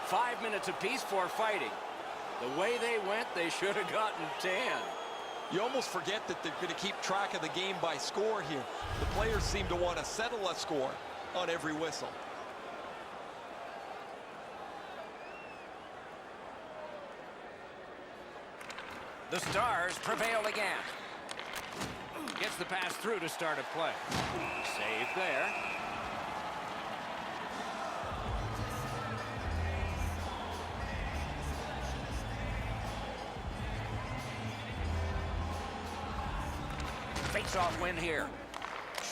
5 minutes apiece for fighting. The way they went, they should have gotten 10. You almost forget that they're going to keep track of the game by score here. The players seem to want to settle a score on every whistle. The Stars prevail again. Gets the pass through to start a play. Save there. Face-off win here.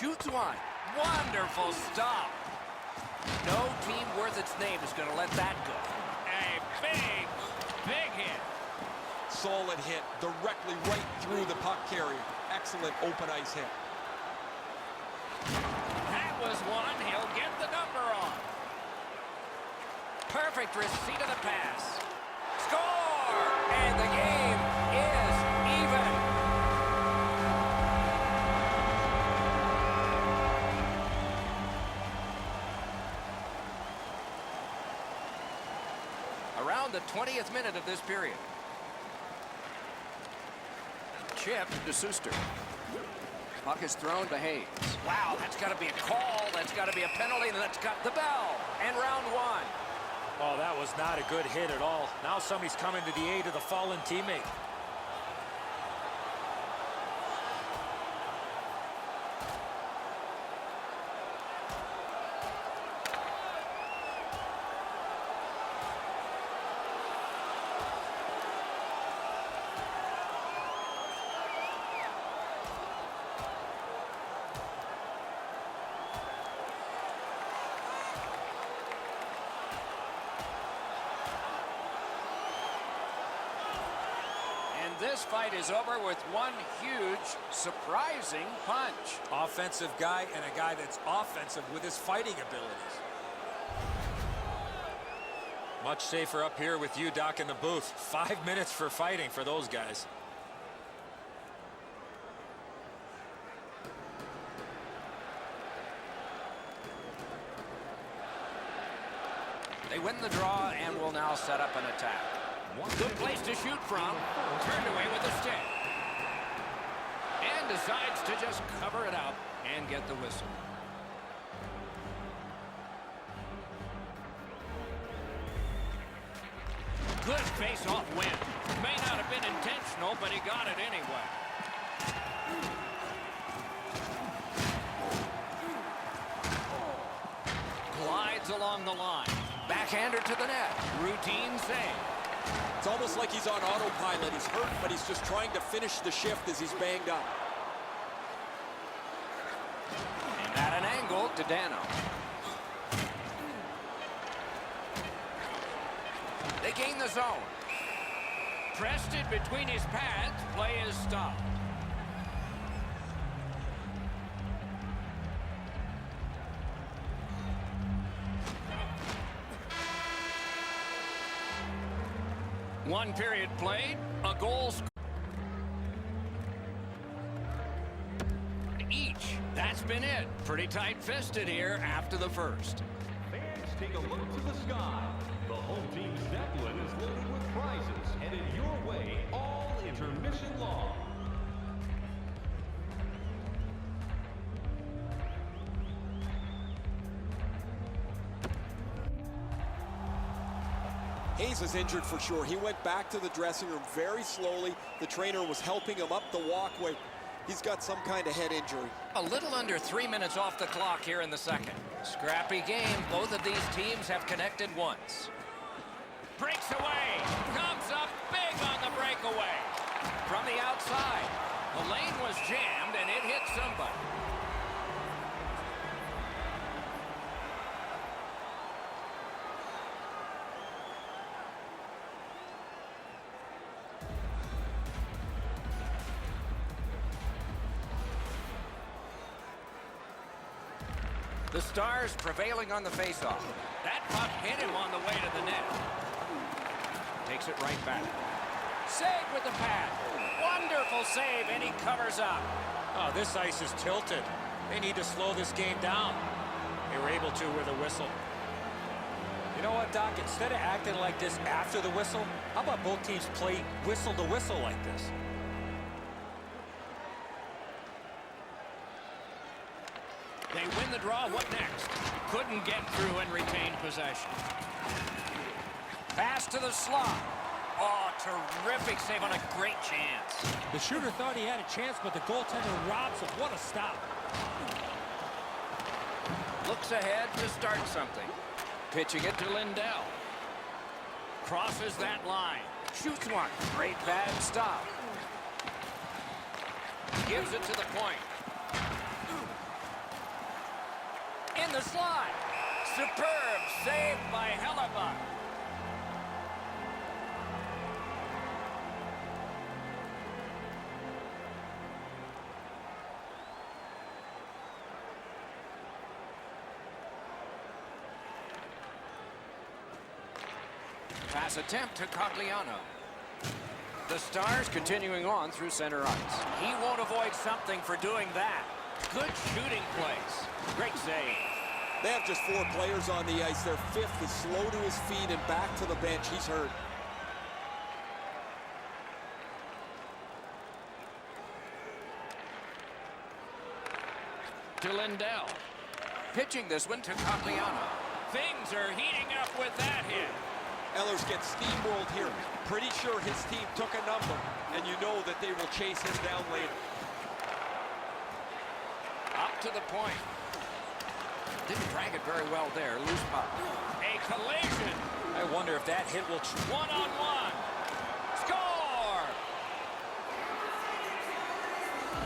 Shoots one. Wonderful stop. No team worth its name is going to let that go. A big hit. Solid hit directly right through the puck carrier. Excellent open ice hit. That was one. He'll get the number on. Perfect receipt of the pass. Score! And the game is even. Around the 20th minute of this period. Chip to Suster. Puck is thrown to Hayes. Wow, that's got to be a call. That's got to be a penalty. And that's got the bell. And round one. Oh, that was not a good hit at all. Now somebody's coming to the aid of the fallen teammate. This fight is over with one huge, surprising punch. Offensive guy and a guy that's offensive with his fighting abilities. Much safer up here with you, Doc, in the booth. 5 minutes for fighting for those guys. They win the draw and will now set up an attack. Good place to shoot from. Turned away with a stick. And decides to just cover it up and get the whistle. Good face-off win. May not have been intentional, but he got it anyway. Glides along the line. Backhander to the net. Routine save. It's almost like he's on autopilot. He's hurt, but he's just trying to finish the shift as he's banged up. And at an angle to Dano. They gain the zone. Pressed it between his pads. Play is stopped. One period played, a goal scored. Each. That's been it. Pretty tight-fisted here after the first. Fans, take a look to the sky. The home team's Zeppelin is loaded with prizes, headed your way all intermission long. Hayes is injured for sure. He went back to the dressing room very slowly. The trainer was helping him up the walkway. He's got some kind of head injury. A little under 3 minutes off the clock here in the second. Scrappy game. Both of these teams have connected once. Breaks away. Comes up big on the breakaway. From the outside. The lane was jammed and it hit somebody. The Stars prevailing on the faceoff. That puck hit him on the way to the net. Takes it right back. Save with the pad. Wonderful save, and he covers up. Oh, this ice is tilted. They need to slow this game down. They were able to with a whistle. You You know what, Doc? Instead of acting like this after the whistle, how about both teams play whistle to whistle like this? They win the draw. What next? Couldn't get through and retain possession. Pass to the slot. Oh, terrific save on a great chance. The shooter thought he had a chance, but the goaltender robs him. What a stop. Looks ahead to start something. Pitching it to Lindell. Crosses that line. Shoots one. Great bad stop. Gives it to the point. In the slot. Superb save by Hellebuck. Pass attempt to Cogliano. The Stars continuing on through center ice. He won't avoid something for doing that. Good shooting place. Great save. They have just 4 players on the ice. Their 5th is slow to his feet and back to the bench. He's hurt. To Lindell. Pitching this one to Cogliano. Things are heating up with that hit. Ehlers gets steamrolled here. Pretty sure his team took a number, and you know that they will chase him down later. Up to the point. Didn't drag it very well there. Loose puck. A collision. I wonder if that hit will... One-on-one. Score!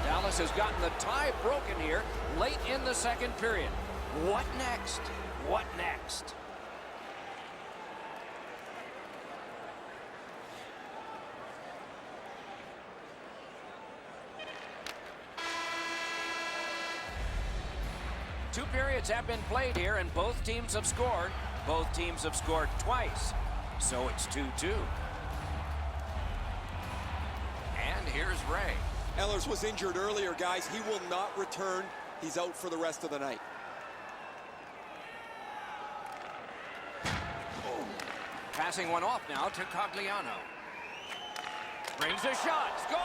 Dallas has gotten the tie broken here late in the second period. What next? What next? Two periods have been played here, and both teams have scored. Both teams have scored twice, so it's 2-2. And here's Ray. Ehlers was injured earlier, guys. He will not return. He's out for the rest of the night. Passing one off now to Cogliano. Brings a shot. Score!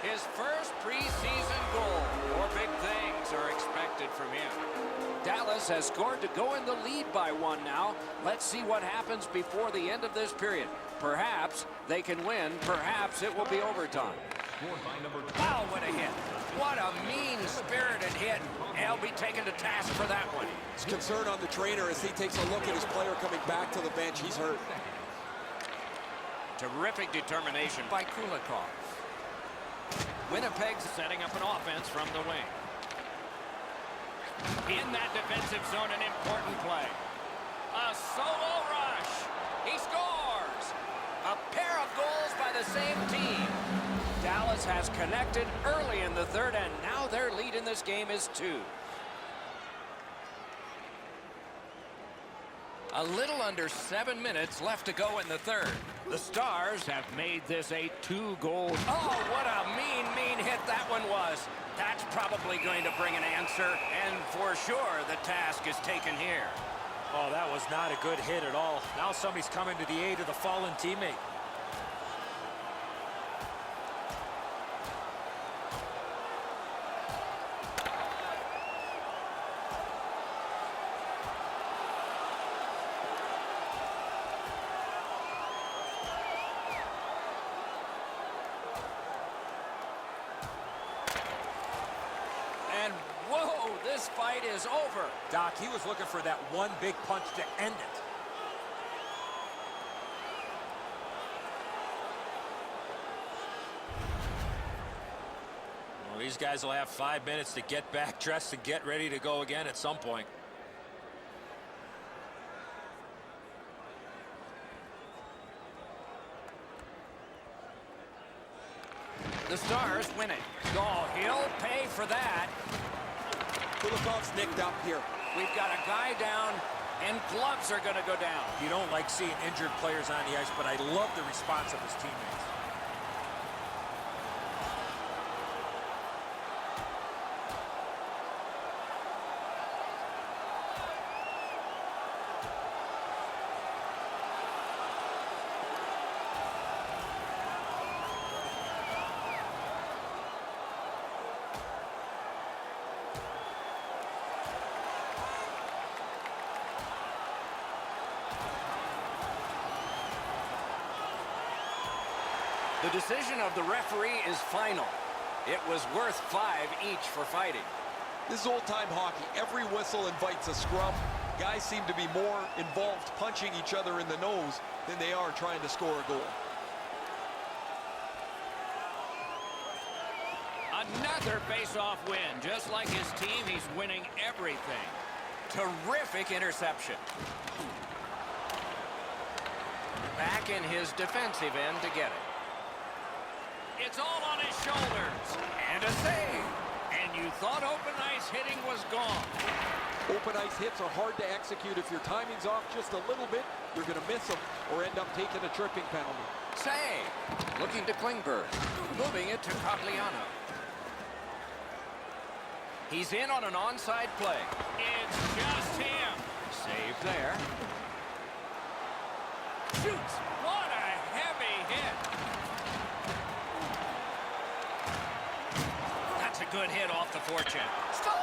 His first preseason goal. 4 big things are expected from him. Dallas has scored to go in the lead by 1 now. Let's see what happens before the end of this period. Perhaps they can win. Perhaps it will be overtime. Wow, what a hit. What a mean-spirited hit. He'll be taken to task for that one. His concern on the trainer as he takes a look at his player coming back to the bench. He's hurt. Terrific determination by Kulikov. Winnipeg's setting up an offense from the wing. In that defensive zone, an important play. A solo rush. He scores. A pair of goals by the same team. Dallas has connected early in the third, and now their lead in this game is 2. A little under 7 minutes left to go in the third. The Stars have made this a 2-goal. Oh, what a mean hit that one was. That's probably going to bring an answer, and for sure the task is taken here. Oh, that was not a good hit at all. Now somebody's coming to the aid of the fallen teammate. And whoa, this fight is over. Doc, he was looking for that one big punch to end it. Well, these guys will have 5 minutes to get back dressed and get ready to go again at some point. The Stars win it. Oh, he'll pay for that. Kulikov's nicked up here. We've got a guy down, and gloves are going to go down. You don't like seeing injured players on the ice, but I love the response of his teammates. The decision of the referee is final. It was worth 5 each for fighting. This is old-time hockey. Every whistle invites a scrum. Guys seem to be more involved punching each other in the nose than they are trying to score a goal. Another face-off win. Just like his team, he's winning everything. Terrific interception. Back in his defensive end to get it. It's all on his shoulders. And a save. And you thought open ice hitting was gone. Open ice hits are hard to execute. If your timing's off just a little bit, you're going to miss them or end up taking a tripping penalty. Save. Looking to Klingberg. Moving it to Cogliano. He's in on an onside play. It's just him. Save there. Shoots. What a heavy hit. That's a good hit off the forecheck. Score!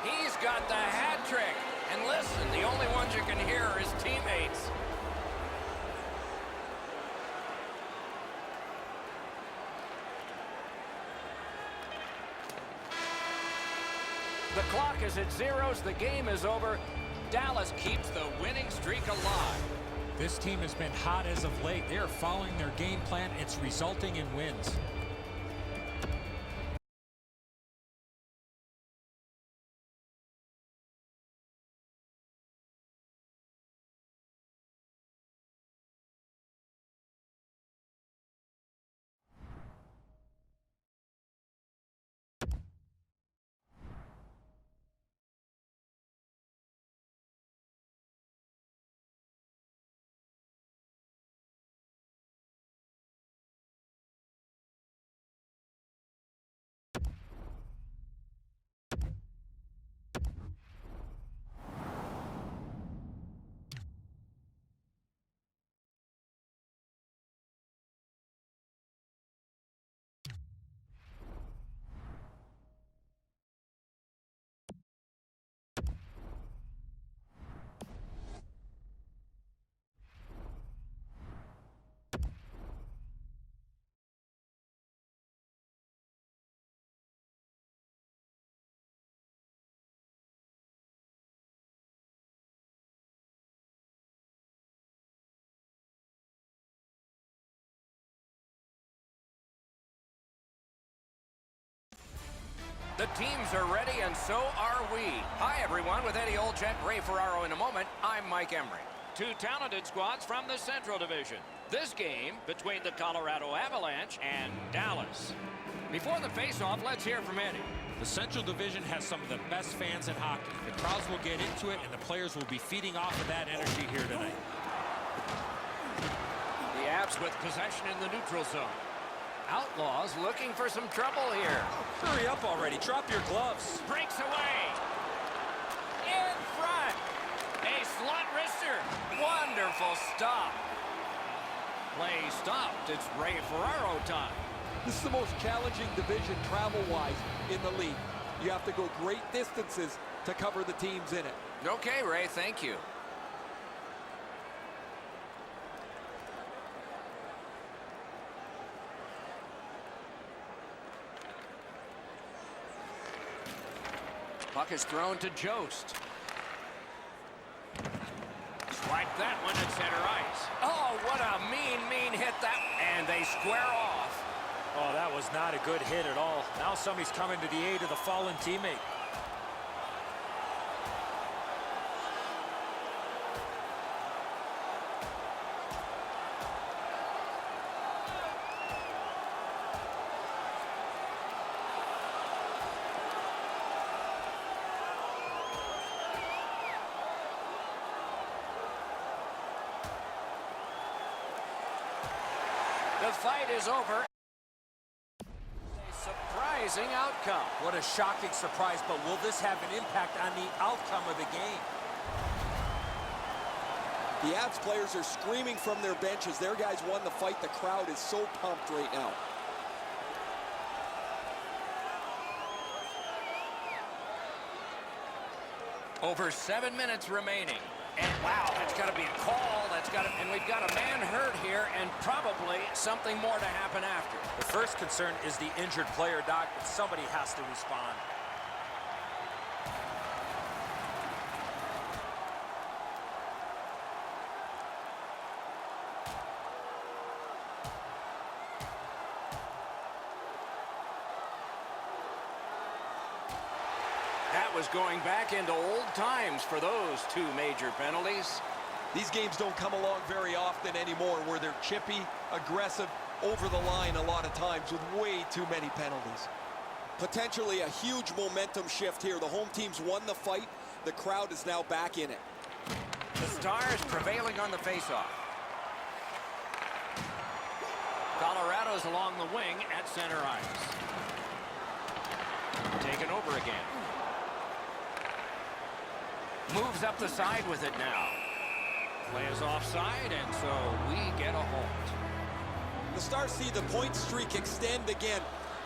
He's got the hat trick. And listen, the only ones you can hear are his teammates. The clock is at zeros. The game is over. Dallas keeps the winning streak alive. This team has been hot as of late. They are following their game plan. It's resulting in wins. The teams are ready, and so are we. Hi, everyone. With Eddie Olczyk, Ray Ferraro in a moment, I'm Mike Emery. Two talented squads from the Central Division. This game between the Colorado Avalanche and Dallas. Before the face-off, let's hear from Eddie. The Central Division has some of the best fans in hockey. The crowds will get into it, and the players will be feeding off of that energy here tonight. The Avs with possession in the neutral zone. Outlaws looking for some trouble here. Hurry up already. Drop your gloves. Breaks away. In front. A slot wrister. Wonderful stop. Play stopped. It's Ray Ferraro time. This is the most challenging division travel-wise in the league. You have to go great distances to cover the teams in it. Okay, Ray, thank you. Puck is thrown to Jost. Swipe that one at center ice. Oh, what a mean hit that. And they square off. Oh, that was not a good hit at all. Now somebody's coming to the aid of the fallen teammate. The fight is over. A surprising outcome. What a shocking surprise, but will this have an impact on the outcome of the game? The Avs players are screaming from their benches. Their guys won the fight. The crowd is so pumped right now. Over 7 minutes remaining. And wow, that's got to be a call that and we've got a man hurt here, and probably something more to happen after. The first concern is the injured player, Doc, but somebody has to respond. That was going back into old times for those two major penalties. These games don't come along very often anymore where they're chippy, aggressive, over the line a lot of times with way too many penalties. Potentially a huge momentum shift here. The home team's won the fight. The crowd is now back in it. The Stars prevailing on the faceoff. Colorado's along the wing at center ice. Taken over again. Moves up the side with it now. Play is offside, and so we get a halt. The Stars see the point streak extend again.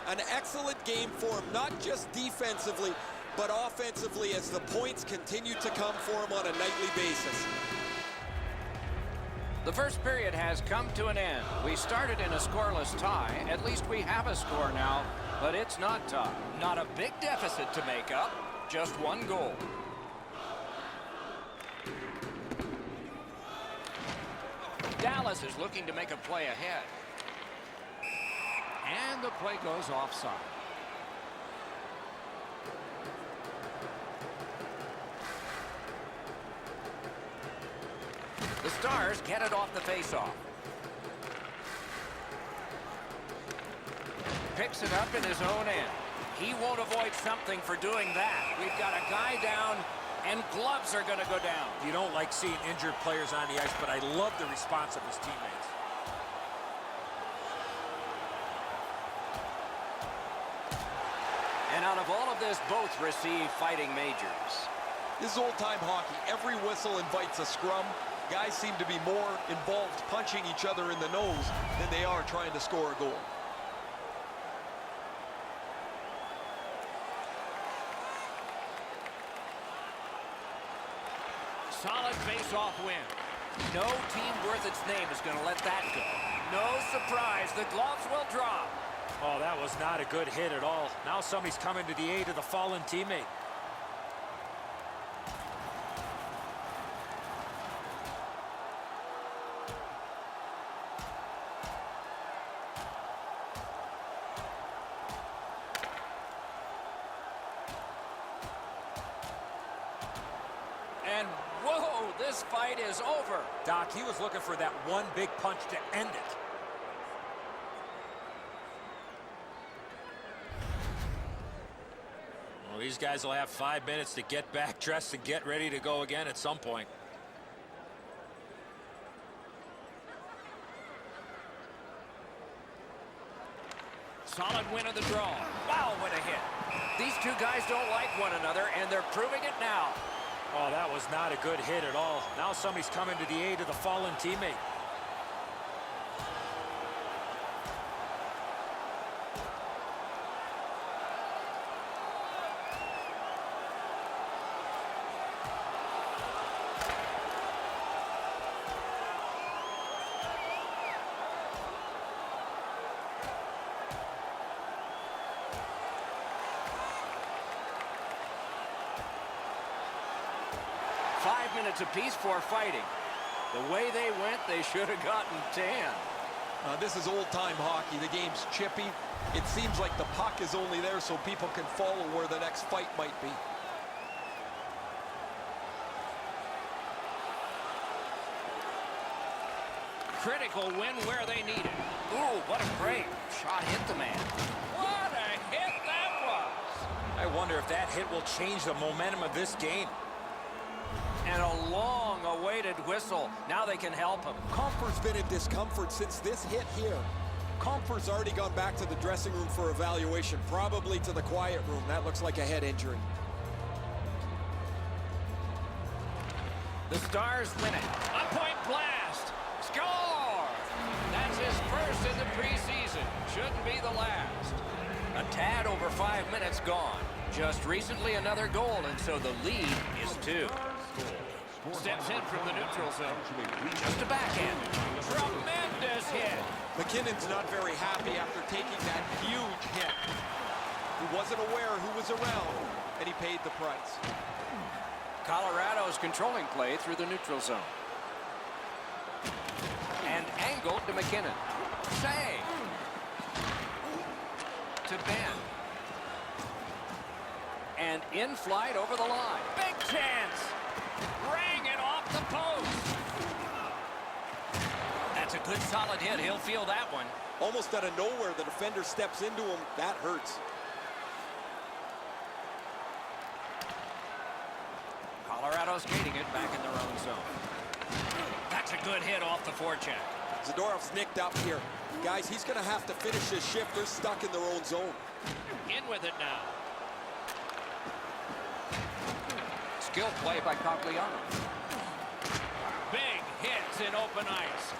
An excellent game for them, not just defensively, but offensively as the points continue to come for them on a nightly basis. The first period has come to an end. We started in a scoreless tie. At least we have a score now, but it's not tied. Not a big deficit to make up, just one goal. Dallas is looking to make a play ahead. And the play goes offside. The Stars get it off the faceoff. Picks it up in his own end. He won't avoid something for doing that. We've got a guy down, and gloves are going to go down. You don't like seeing injured players on the ice, but I love the response of his teammates. And out of all of this, both receive fighting majors. This is old-time hockey. Every whistle invites a scrum. Guys seem to be more involved punching each other in the nose than they are trying to score a goal. Solid face-off win. No team worth its name is going to let that go. No surprise, the gloves will drop. Oh, that was not a good hit at all. Now somebody's coming to the aid of the fallen teammate. And whoa, this fight is over. Doc, he was looking for that one big punch to end it. Well, these guys will have 5 minutes to get back dressed and get ready to go again at some point. Solid win of the draw. Wow, what a hit. These two guys don't like one another, and they're proving it now. Oh, that was not a good hit at all. Now somebody's coming to the aid of the fallen teammate. Five minutes apiece for fighting. The way they went, they should have gotten 10. This is old-time hockey. The game's chippy. It seems like the puck is only there so people can follow where the next fight might be. Critical win where they need it. Ooh, what a break. Shot hit the man. What a hit that was. I wonder if that hit will change the momentum of this game. And a long-awaited whistle. Now they can help him. Comfort's been in discomfort since this hit here. Comfort's already gone back to the dressing room for evaluation, probably to the quiet room. That looks like a head injury. The Stars win it. A point blast. Score! That's his first in the preseason. Shouldn't be the last. A tad over 5 minutes gone. Just recently another goal, and so the lead is 2. Steps in from the neutral zone. Just a backhand. Tremendous hit. McKinnon's not very happy after taking that huge hit. He wasn't aware who was around, and he paid the price. Colorado's controlling play through the neutral zone. And angled to McKinnon. Save. To Ben. And in flight over the line. Big chance. Rang it off the post. That's a good solid hit. He'll feel that one. Almost out of nowhere, the defender steps into him. That hurts. Colorado's skating it back in their own zone. That's a good hit off the forecheck. Zadorov's nicked up here. Guys, he's going to have to finish his shift. They're stuck in their own zone. In with it now. Skill play by Cogliano. Big hits in open ice.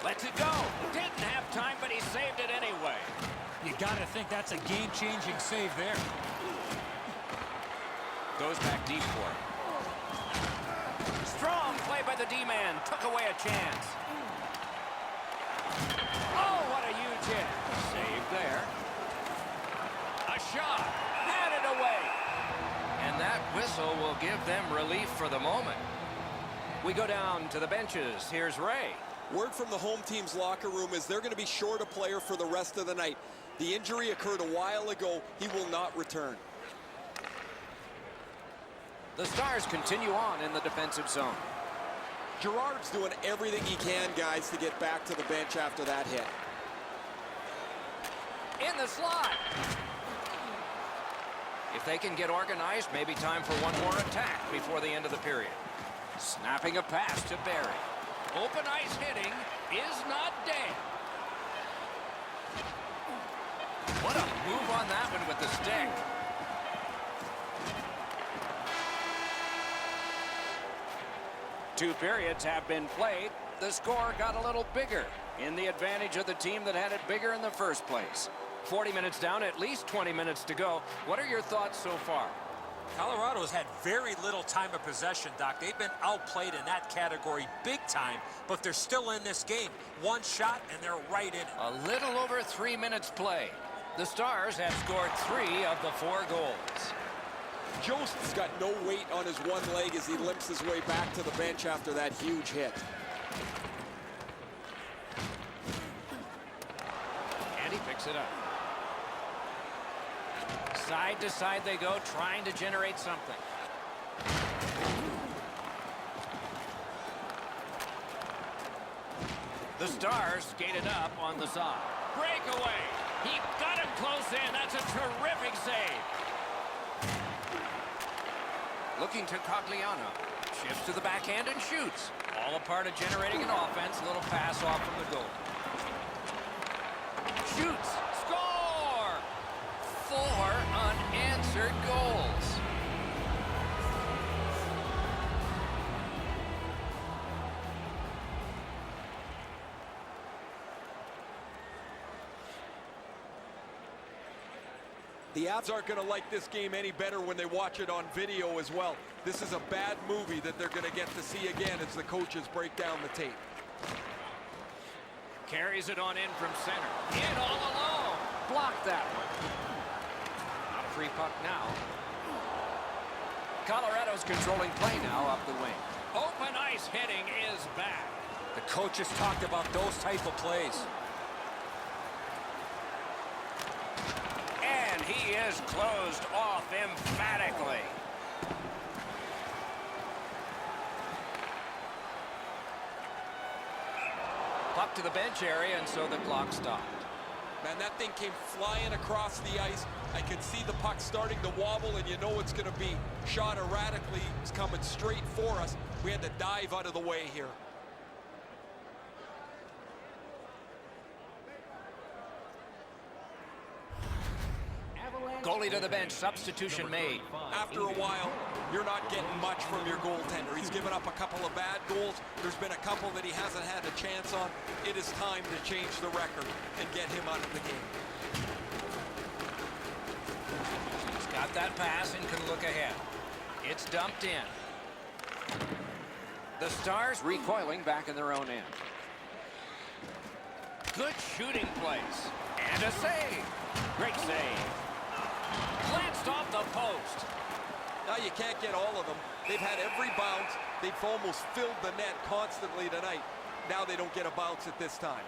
Lets it go. Didn't have time, but he saved it anyway. You got to think that's a game-changing save there. Goes back deep for it. Strong play by the D-man. Took away a chance. Oh, what a huge hit. Saved there. A shot. Had it away. And that whistle will give them relief for the moment. We go down to the benches. Here's Ray. Word from the home team's locker room is they're going to be short a player for the rest of the night. The injury occurred a while ago. He will not return. The Stars continue on in the defensive zone. Girard's doing everything he can, guys, to get back to the bench after that hit. In the slot. If they can get organized, maybe time for one more attack before the end of the period. Snapping a pass to Barry. Open ice hitting is not dead. What a move on that one with the stick. Two periods have been played. The score got a little bigger in the advantage of the team that had it bigger in the first place. 40 minutes down, at least 20 minutes to go. What are your thoughts so far? Colorado's had very little time of possession, Doc. They've been outplayed in that category big time, but they're still in this game. One shot, and they're right in it. A little over 3 minutes play. The Stars have scored 3 of the 4 goals. Jost's got no weight on his one leg as he limps his way back to the bench after that huge hit. And he picks it up. Side to side they go, trying to generate something. The Stars skated up on the side. Breakaway. He got him close in. That's a terrific save. Looking to Cogliano. Shifts to the backhand and shoots. All a part of generating an offense. A little pass off from the goal. Shoots. Score! 4 unanswered goals. The Avs aren't going to like this game any better when they watch it on video as well. This is a bad movie that they're going to get to see again as the coaches break down the tape. Carries it on in from center. In all alone. Blocked that one. Not a free puck now. Colorado's controlling play now up the wing. Open ice hitting is back. The coaches talked about those type of plays. And he is closed off emphatically. Puck to the bench area, and so the clock stopped. Man, that thing came flying across the ice. I could see the puck starting to wobble, and you know it's going to be shot erratically. It's coming straight for us. We had to dive out of the way here. Goalie to the bench, substitution made. After a while, you're not getting much from your goaltender. He's given up a couple of bad goals. There's been a couple that he hasn't had a chance on. It is time to change the record and get him out of the game. He's got that pass and can look ahead. It's dumped in. The Stars recoiling back in their own end. Good shooting place. And a save. Great save. Glanced off the post. Now you can't get all of them. They've had every bounce. They've almost filled the net constantly tonight. Now they don't get a bounce at this time.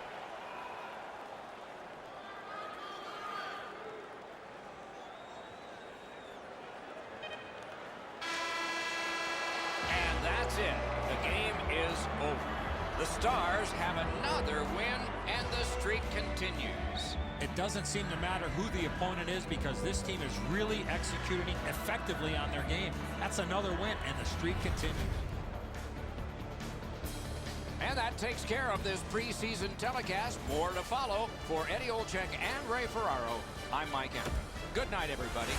And that's it. The game is over. The Stars have another win, and the streak continues. It doesn't seem to matter who the opponent is because this team is really executing effectively on their game. That's another win, and the streak continues. And that takes care of this preseason telecast. More to follow. For Eddie Olczyk and Ray Ferraro, I'm Mike Emrick. Good night, everybody.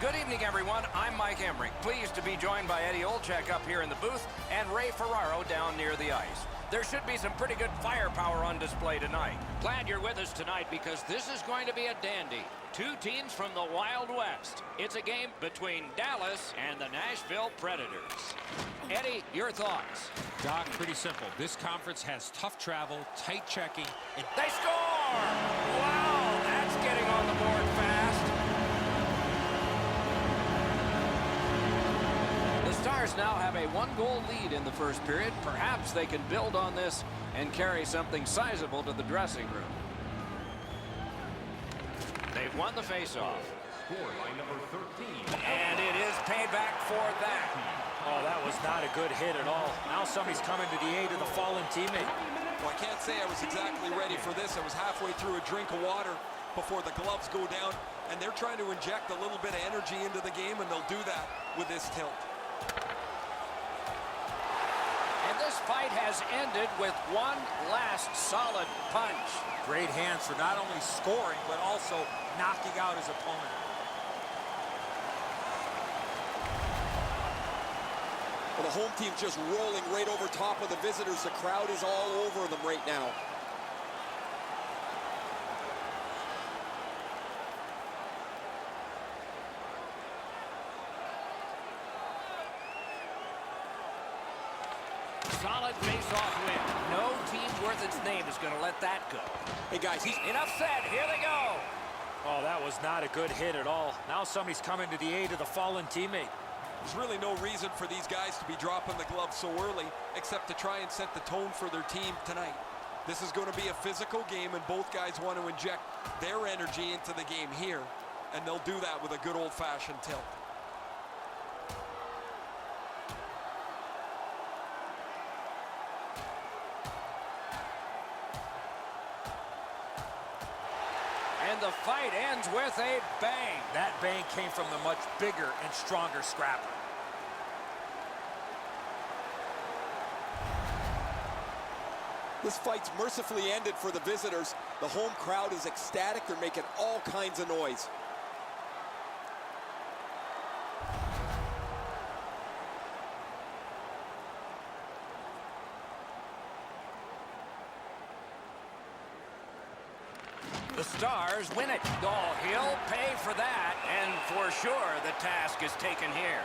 Good evening, everyone. I'm Mike Emrick. Pleased to be joined by Eddie Olczyk up here in the booth and Ray Ferraro down near the ice. There should be some pretty good firepower on display tonight. Glad you're with us tonight because this is going to be a dandy. Two teams from the Wild West. It's a game between Dallas and the Nashville Predators. Eddie, your thoughts? Doc, pretty simple. This conference has tough travel, tight checking, and They score! Wow, that's getting on the board fast. The Stars now have a one-goal lead in the first period. Perhaps they can build on this and carry something sizable to the dressing room. They've won the face-off. Scored by number 13. And it is payback for that. Oh, that was not a good hit at all. Now somebody's coming to the aid of the fallen teammate. Well, I can't say I was exactly ready for this. I was halfway through a drink of water before the gloves go down, and they're trying to inject a little bit of energy into the game, and they'll do that with this tilt. And this fight has ended with one last solid punch. Great hands for not only scoring, but also knocking out his opponent. Well, the home team just rolling right over top of the visitors. The crowd is all over them right now. Solid face-off win. No team worth its name is going to let that go. Hey, guys, Enough said. Here they go. Oh, that was not a good hit at all. Now somebody's coming to the aid of the fallen teammate. there's really no reason for these guys to be dropping the gloves so early, except to try and set the tone for their team tonight. This is going to be a physical game, and both guys want to inject their energy into the game here, and they'll do that with a good old-fashioned tilt. And the fight ends with a bang. That bang came from the much bigger and stronger scrapper. This fight's mercifully ended for the visitors. The home crowd is ecstatic. They're making all kinds of noise. The Stars win it. Oh, he'll pay for that, and for sure the task is taken here.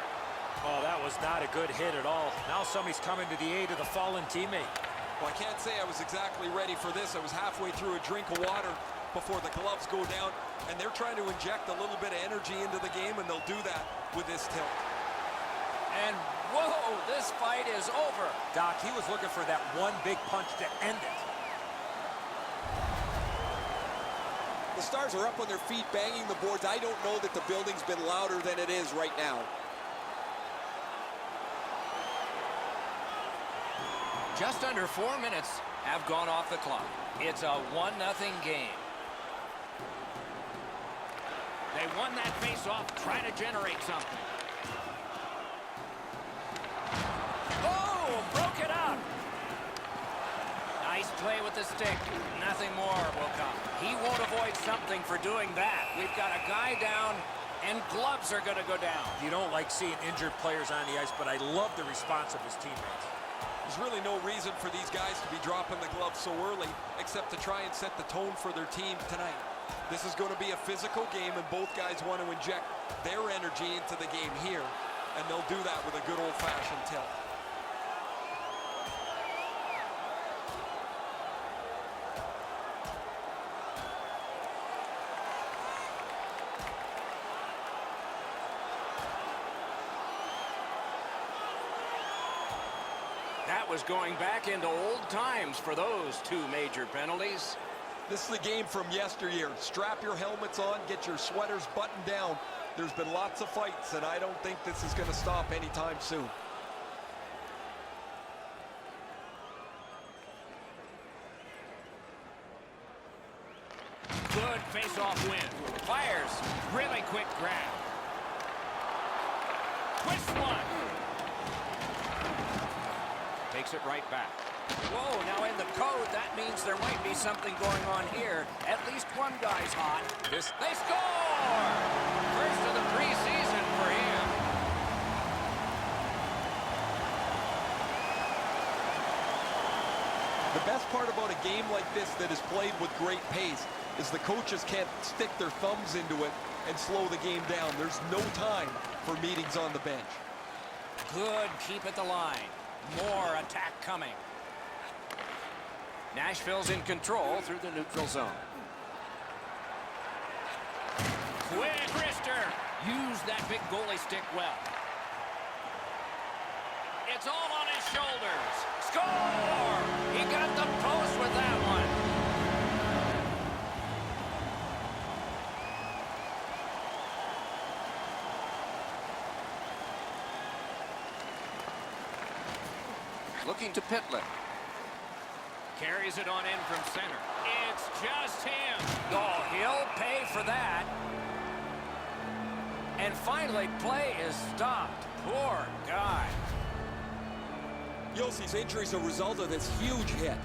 Oh, that was not a good hit at all. Now somebody's coming to the aid of the fallen teammate. Well, I can't say I was exactly ready for this. I was halfway through a drink of water before the gloves go down, and they're trying to inject a little bit of energy into the game, and they'll do that with this tilt. And whoa, this fight is over. Doc, he was looking for that one big punch to end it. The Stars are up on their feet, banging the boards. I don't know that the building's been louder than it is right now. Just under 4 minutes have gone off the clock. It's a 1-0 game. They won that face-off, trying to generate something. Oh, broke it up. Nice play with the stick. Nothing more will come. He won't avoid something for doing that. We've got a guy down, and gloves are going to go down. You don't like seeing injured players on the ice, but I love the response of his teammates. There's really no reason for these guys to be dropping the gloves so early, except to try and set the tone for their team tonight. This is going to be a physical game, and both guys want to inject their energy into the game here, and they'll do that with a good old-fashioned tilt. That was going back into old times for those two major penalties. This is the game from yesteryear. Strap your helmets on, get your sweaters buttoned down. There's been lots of fights, and I don't think this is going to stop anytime soon. Good face-off win. Fires. Really quick grab. Twist one. Takes it right back. Whoa, now in the code, that means there might be something going on here. At least one guy's hot. They score! First of the preseason for him. The best part about a game like this that is played with great pace is the coaches can't stick their thumbs into it and slow the game down. There's no time for meetings on the bench. Good keep at the line. More attack coming. Nashville's in control through the neutral zone. Quick wrister. Use that big goalie stick well. It's all on his shoulders. Score! He got the post with that one. Looking to Pitlick. Carries it on in from center. It's just him. Oh, he'll pay for that. And finally, play is stopped. Poor guy. Yossi's injury is a result of this huge hit.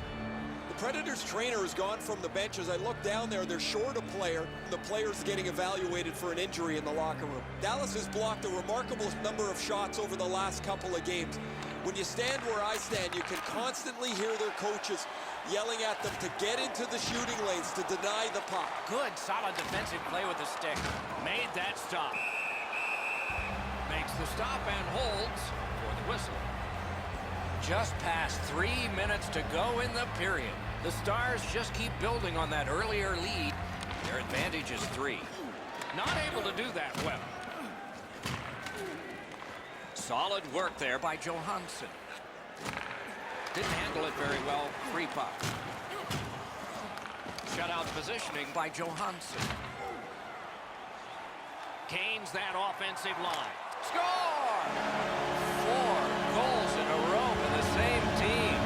The Predators trainer has gone from the bench. As I look down there, they're short a player. The player's getting evaluated for an injury in the locker room. Dallas has blocked a remarkable number of shots over the last couple of games. When you stand where I stand, you can constantly hear their coaches yelling at them to get into the shooting lanes, to deny the puck. Good, solid defensive play with the stick. Made that stop. Makes the stop and holds for the whistle. Just past 3 minutes to go in the period. The Stars just keep building on that earlier lead. Their advantage is 3. Not able to do that well. Solid work there by Johansson. Didn't handle it very well. Free puck. Shutout positioning by Johansson. Gains that offensive line. Score! 4 goals in a row for the same team.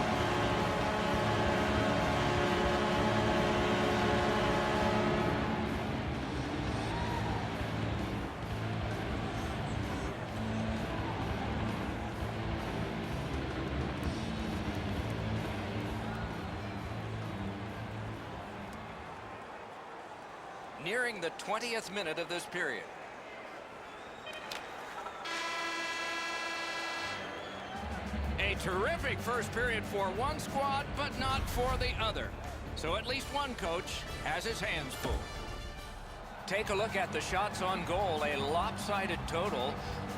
Nearing the 20th minute of this period. A terrific first period for one squad, but not for the other. So at least one coach has his hands full. Take a look at the shots on goal, a lopsided total.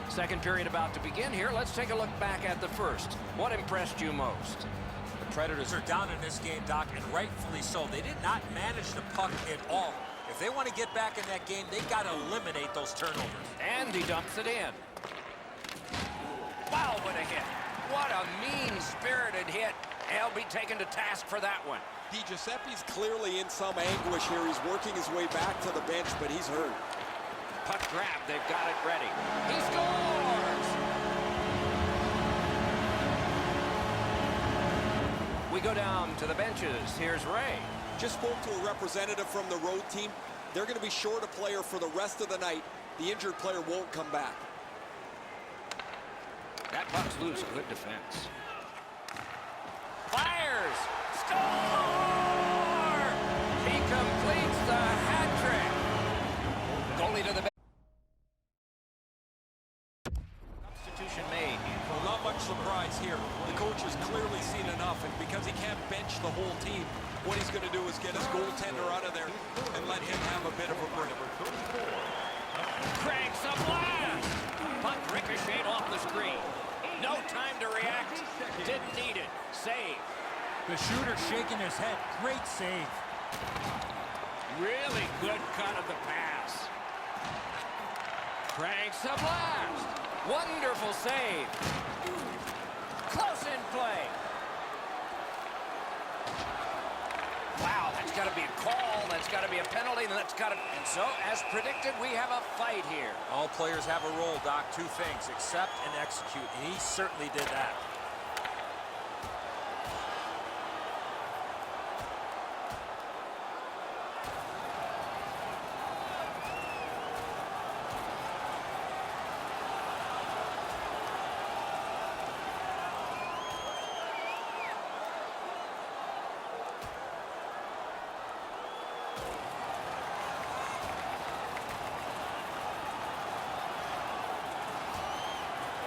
Second period about to begin here. Let's take a look back at the first. What impressed you most? The Predators are down in this game, Doc, and rightfully so. They did not manage the puck at all. If they want to get back in that game, they got to eliminate those turnovers. And he dumps it in. Wow, what a hit. What a mean-spirited hit. He'll be taken to task for that one. Di Giuseppe's clearly in some anguish here. He's working his way back to the bench, but he's hurt. Puck grab, they've got it ready. He scores! We go down to the benches. Here's Ray. Just spoke to a representative from the road team. They're going to be short a player for the rest of the night. The injured player won't come back. That puck's loose. Good defense. Fires! Score! He completes the hat trick. Goalie to the bench. Substitution made. Well, not much surprise here. The coach has clearly seen enough, and because he can't bench the whole team, what he's going to do is get his goaltender out of there and let him have a bit of a break. Cranks a blast! Puck ricocheted off the screen. No time to react. Didn't need it. Save. The shooter shaking his head. Great save. Really good cut of the pass. Cranks a blast. Wonderful save. Close in play. Wow, that's got to be a call. That's got to be a penalty. And that's got to. And so, as predicted, we have a fight here. All players have a role, Doc. Two things: accept and execute. And he certainly did that.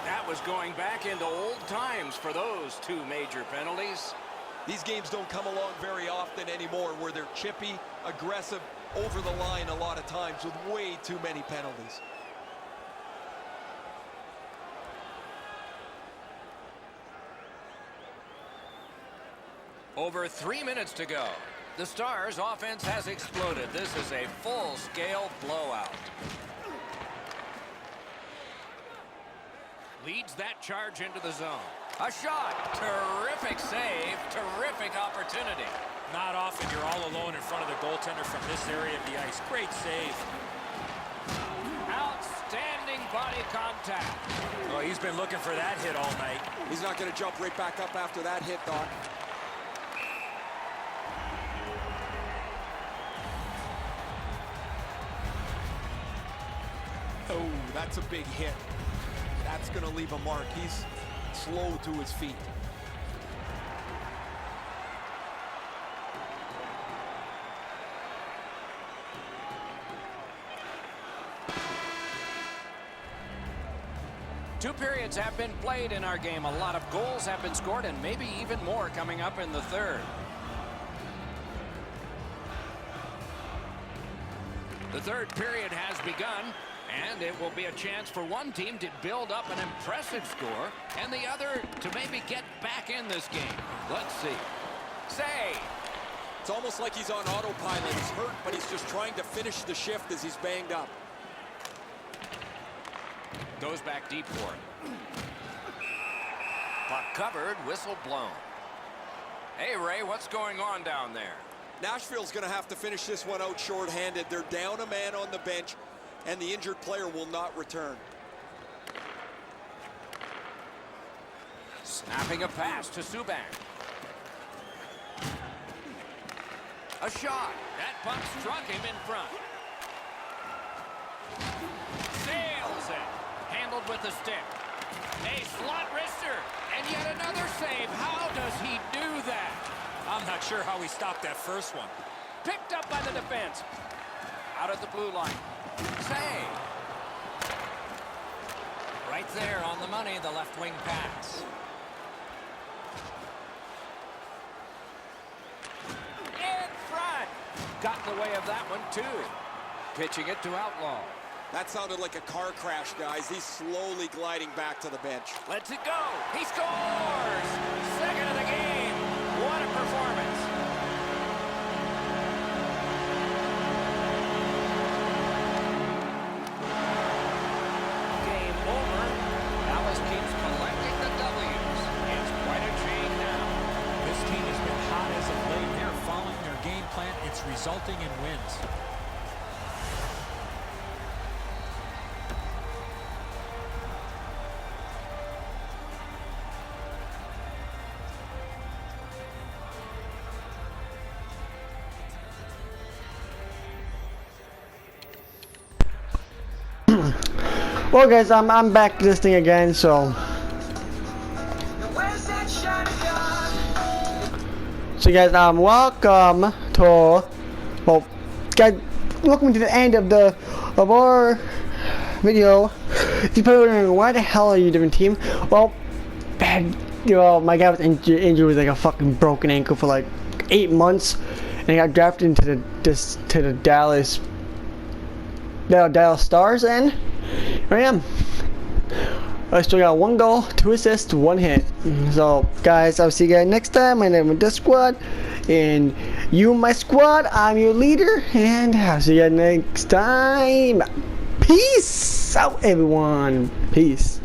That was going back into old times for those two major penalties. These games don't come along very often anymore where they're chippy, aggressive, over the line a lot of times with way too many penalties. Over 3 minutes to go. The Stars' offense has exploded. This is a full-scale blowout. Leads that charge into the zone. A shot. Terrific save. Terrific opportunity. Not often you're all alone in front of the goaltender from this area of the ice. Great save. Outstanding body contact. Oh, he's been looking for that hit all night. He's not going to jump right back up after that hit, Doc. Oh, that's a big hit. That's going to leave a mark. He's slow to his feet. Two periods have been played in our game. A lot of goals have been scored, and maybe even more coming up in the third. The third period has begun. And it will be a chance for one team to build up an impressive score and the other to maybe get back in this game. Let's see. Save. It's almost like he's on autopilot. He's hurt, but he's just trying to finish the shift as he's banged up. Goes back deep for it. Puck covered, whistle blown. Hey, Ray, what's going on down there? Nashville's going to have to finish this one out shorthanded. They're down a man on the bench, and the injured player will not return. Snapping a pass to Subban. A shot. That puck struck him in front. Sails it. Handled with the stick. A slot wrister. And yet another save. How does he do that? I'm not sure how he stopped that first one. Picked up by the defense. Out at the blue line. Save. Right there on the money, the left wing pass. In front. Got in the way of that one, too. Pitching it to Outlaw. That sounded like a car crash, guys. He's slowly gliding back to the bench. Lets it go. He scores! Second of the game. What a performance. Game over. Dallas keeps collecting the W's. It's quite a change now. This team has been hot as of late. They're following their game plan. It's resulting in wins. Well, guys, I'm back to this thing again, so guys, welcome to, well, guys, welcome to the end of our video. You're probably wondering, why the hell are you a different team? Well, my guy was injured with like a fucking broken ankle for like 8 months, and he got drafted into the Dallas Stars, and here I am. I still got 1 goal, 2 assists, 1 hit. So, guys, I'll see you guys next time. My name is the squad, and you, my squad, I'm your leader, and I'll see you guys next time. Peace out, everyone. Peace.